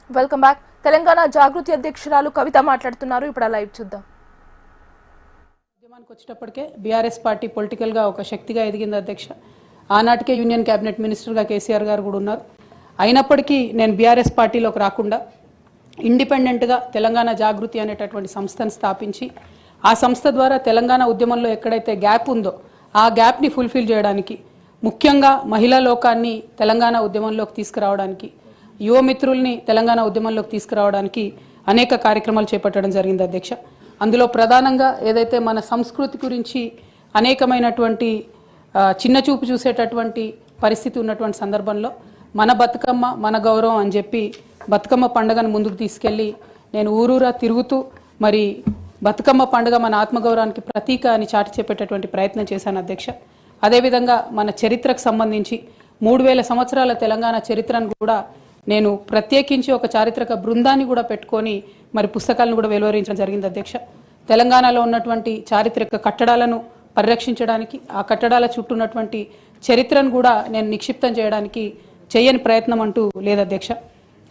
Welcome back. Telangana జాగృతి అధ్యక్షురాలు కవిత మాట్లాడుతున్నారు. ఇప్పుడు లైవ్ చూద్దాం. ఉద్యమానికి వచ్చేటప్పటికే బీఆర్ఎస్ పార్టీ పొలిటికల్గా ఒక శక్తిగా ఎదిగింది అధ్యక్ష. ఆనాటికే యూనియన్ క్యాబినెట్ మినిస్టర్గా కేసీఆర్ గారు కూడా ఉన్నారు. అయినప్పటికీ నేను బీఆర్ఎస్ పార్టీలోకి రాకుండా ఇండిపెండెంట్గా తెలంగాణ జాగృతి అనేటటువంటి సంస్థను స్థాపించి ఆ సంస్థ ద్వారా తెలంగాణ ఉద్యమంలో ఎక్కడైతే గ్యాప్ ఉందో ఆ గ్యాప్ని ఫుల్ఫిల్ చేయడానికి, ముఖ్యంగా మహిళా లోకాన్ని తెలంగాణ ఉద్యమంలోకి తీసుకురావడానికి, యువమిత్రుల్ని తెలంగాణ ఉద్యమంలోకి తీసుకురావడానికి అనేక కార్యక్రమాలు చేపట్టడం జరిగింది అధ్యక్ష. అందులో ప్రధానంగా ఏదైతే మన సంస్కృతి గురించి అనేకమైనటువంటి చిన్న చూపు చూసేటటువంటి పరిస్థితి ఉన్నటువంటి సందర్భంలో మన బతుకమ్మ మన గౌరవం అని చెప్పి బతుకమ్మ పండుగను ముందుకు తీసుకెళ్ళి నేను ఊరూరా తిరుగుతూ మరి బతుకమ్మ పండుగ మన ఆత్మగౌరవానికి ప్రతీక అని చాటి చెప్పేటటువంటి ప్రయత్నం చేశాను అధ్యక్ష. అదేవిధంగా మన చరిత్రకు సంబంధించి 3000 సంవత్సరాల తెలంగాణ చరిత్రను కూడా నేను ప్రత్యేకించి ఒక చారిత్రక బృందాన్ని కూడా పెట్టుకొని మరి పుస్తకాలను కూడా వెలువరించడం జరిగింది అధ్యక్ష. తెలంగాణలో ఉన్నటువంటి చారిత్రక కట్టడాలను పరిరక్షించడానికి, ఆ కట్టడాల చుట్టూ ఉన్నటువంటి చరిత్రను కూడా నేను నిక్షిప్తం చేయడానికి చేయని ప్రయత్నం అంటూ లేదు అధ్యక్ష.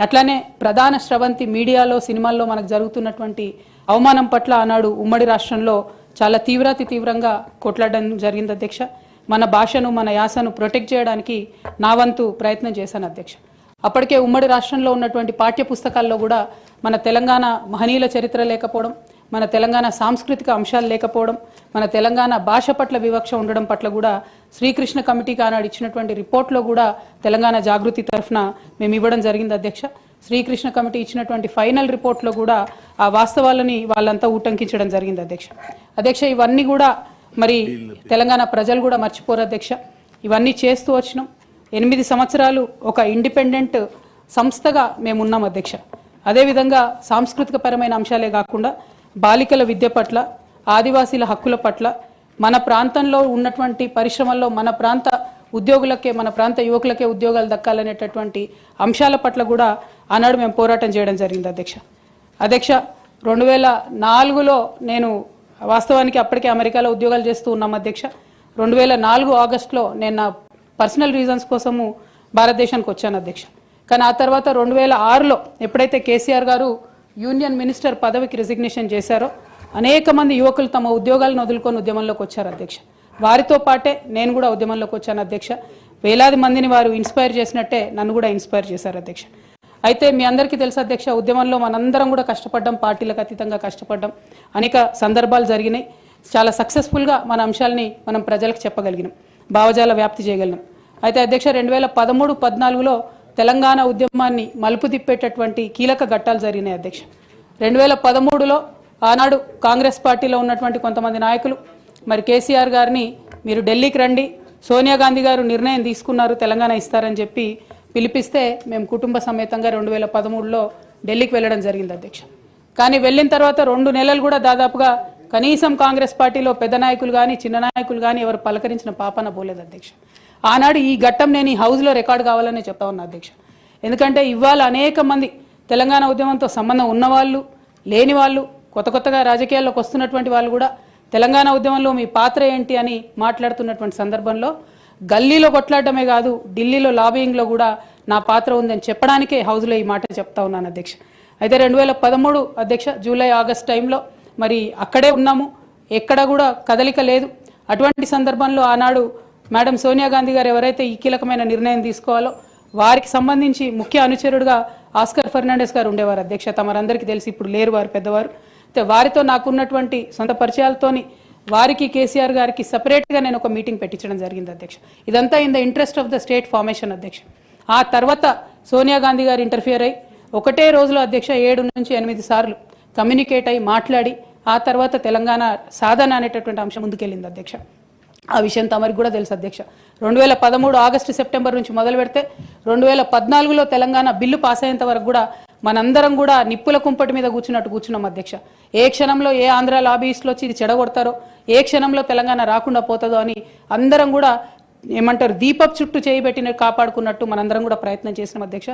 అట్లానే ప్రధాన స్రవంతి మీడియాలో, సినిమాల్లో మనకు జరుగుతున్నటువంటి అవమానం పట్ల ఆనాడు ఉమ్మడి రాష్ట్రంలో చాలా తీవ్రంగా కొట్లాడడం జరిగింది అధ్యక్ష. మన భాషను, మన యాసను ప్రొటెక్ట్ చేయడానికి నా వంతు ప్రయత్నం చేశాను అధ్యక్ష. అప్పటికే ఉమ్మడి రాష్ట్రంలో ఉన్నటువంటి పాఠ్య పుస్తకాల్లో కూడా మన తెలంగాణ మహనీయుల చరిత్ర లేకపోవడం, మన తెలంగాణ సాంస్కృతిక అంశాలు లేకపోవడం, మన తెలంగాణ భాష పట్ల వివక్ష ఉండడం పట్ల కూడా శ్రీకృష్ణ కమిటీకి ఆనాడు ఇచ్చినటువంటి రిపోర్ట్లో కూడా తెలంగాణ జాగృతి తరఫున మేము ఇవ్వడం జరిగింది అధ్యక్ష. శ్రీకృష్ణ కమిటీ ఇచ్చినటువంటి ఫైనల్ రిపోర్ట్లో కూడా ఆ వాస్తవాలని వాళ్ళంతా ఊటంకించడం జరిగింది అధ్యక్ష. ఇవన్నీ కూడా మరి తెలంగాణ ప్రజలు కూడా మర్చిపోరు అధ్యక్ష. ఇవన్నీ చేస్తూ వచ్చినాం. 8 సంవత్సరాలు ఒక ఇండిపెండెంట్ సంస్థగా మేము ఉన్నాం అధ్యక్ష. అదేవిధంగా సాంస్కృతిక పరమైన అంశాలే కాకుండా బాలికల విద్య పట్ల, ఆదివాసీల హక్కుల పట్ల, మన ప్రాంతంలో ఉన్నటువంటి పరిశ్రమల్లో మన ప్రాంత ఉద్యోగులకే, మన ప్రాంత యువకులకే ఉద్యోగాలు దక్కాలనేటటువంటి అంశాల పట్ల కూడా ఆనాడు మేము పోరాటం చేయడం జరిగింది అధ్యక్ష. 2004లో నేను వాస్తవానికి అప్పటికే అమెరికాలో ఉద్యోగాలు చేస్తూ ఉన్నాం అధ్యక్ష. 2004 ఆగస్టులో నేను నా పర్సనల్ రీజన్స్ కోసము భారతదేశానికి వచ్చాను అధ్యక్ష. కానీ ఆ తర్వాత 2006లో ఎప్పుడైతే కేసీఆర్ గారు యూనియన్ మినిస్టర్ పదవికి రిజిగ్నేషన్ చేశారో అనేక మంది యువకులు తమ ఉద్యోగాలను వదులుకొని ఉద్యమంలోకి వచ్చారు అధ్యక్ష. వారితో పాటే నేను కూడా ఉద్యమంలోకి వచ్చాను అధ్యక్ష. వేలాది మందిని వారు ఇన్స్పైర్ చేసినట్టే నన్ను కూడా ఇన్స్పైర్ చేశారు అధ్యక్ష. అయితే మీ అందరికీ తెలుసు అధ్యక్ష, ఉద్యమంలో మనందరం కూడా కష్టపడ్డాం, పార్టీలకు అతీతంగా కష్టపడ్డాం. అనేక సందర్భాలు జరిగినాయి. చాలా సక్సెస్ఫుల్గా మన అంశాలని మనం ప్రజలకు చెప్పగలిగినాం, భావజాల వ్యాప్తి చేయగలిగినాం. అయితే అధ్యక్ష 2013-14లో తెలంగాణ ఉద్యమాన్ని మలుపు తిప్పేటటువంటి కీలక ఘట్టాలు జరిగినాయి అధ్యక్ష. 2013లో ఆనాడు కాంగ్రెస్ పార్టీలో ఉన్నటువంటి కొంతమంది నాయకులు మరి కేసీఆర్ గారిని మీరు ఢిల్లీకి రండి, సోనియా గాంధీ గారు నిర్ణయం తీసుకున్నారు తెలంగాణ ఇస్తారని చెప్పి పిలిపిస్తే మేము కుటుంబ సమేతంగా 2013లో ఢిల్లీకి వెళ్ళడం జరిగింది అధ్యక్ష. కానీ వెళ్ళిన తర్వాత 2 నెలలు కూడా దాదాపుగా కనీసం కాంగ్రెస్ పార్టీలో పెద్ద నాయకులు కానీ చిన్న నాయకులు కానీ ఎవరు పలకరించిన పాపన పోలేదు అధ్యక్ష. ఆనాడు ఈ ఘట్టం నేను ఈ హౌస్లో రికార్డ్ కావాలని చెప్తా ఉన్నా అధ్యక్ష. ఎందుకంటే ఇవాళ అనేక మంది తెలంగాణ ఉద్యమంతో సంబంధం ఉన్నవాళ్ళు, లేని వాళ్ళు, కొత్తగా రాజకీయాల్లోకి వస్తున్నటువంటి వాళ్ళు కూడా తెలంగాణ ఉద్యమంలో మీ పాత్ర ఏంటి అని మాట్లాడుతున్నటువంటి సందర్భంలో గల్లీలో కొట్లాడటమే కాదు, ఢిల్లీలో లాబియింగ్లో కూడా నా పాత్ర ఉందని చెప్పడానికే హౌస్లో ఈ మాట చెప్తా ఉన్నాను అధ్యక్ష. అయితే 2013 అధ్యక్ష జూలై ఆగస్ట్ టైంలో మరి అక్కడే ఉన్నాము, ఎక్కడ కూడా కదలిక లేదు. అటువంటి సందర్భంలో ఆనాడు మేడం సోనియా గాంధీ గారు ఎవరైతే ఈ కీలకమైన నిర్ణయం తీసుకోవాలో వారికి సంబంధించి ముఖ్య అనుచరుడుగా ఆస్కర్ ఫెర్నాండెస్ గారు ఉండేవారు అధ్యక్ష. తమరందరికీ తెలిసి ఇప్పుడు లేరు, వారు పెద్దవారు. అయితే వారితో నాకున్నటువంటి సొంత పరిచయాలతోని వారికి కేసీఆర్ గారికి సపరేట్గా నేను ఒక మీటింగ్ పెట్టించడం జరిగింది అధ్యక్ష. ఇదంతా in the interest of the state formation అధ్యక్ష. ఆ తర్వాత సోనియా గాంధీ గారు ఇంటర్ఫియర్ అయ్యి ఒకటే రోజులో అధ్యక్ష 7 నుంచి 8 సార్లు కమ్యూనికేట్ అయ్యి మాట్లాడి ఆ తర్వాత తెలంగాణ సాధన అనేటటువంటి అంశం ముందుకెళ్ళింది అధ్యక్ష. ఆ విషయం తమరికి కూడా తెలుసు అధ్యక్ష. 2013 ఆగస్టు సెప్టెంబర్ నుంచి మొదలు పెడితే 2014లో తెలంగాణ బిల్లు పాస్ అయ్యేంత వరకు కూడా మనందరం కూడా నిప్పుల కుంపటి మీద కూర్చున్నాం అధ్యక్ష. ఏ క్షణంలో ఏ ఆంధ్ర లాబీయిస్టులు వచ్చి ఇది చెడగొడతారో, ఏ క్షణంలో తెలంగాణ రాకుండా పోతుందో అని అందరం కూడా ఏమంటారు దీపపు చుట్టూ చేయబెట్టిన కాపాడుకున్నట్టు మనందరం కూడా ప్రయత్నం చేసినాం అధ్యక్ష.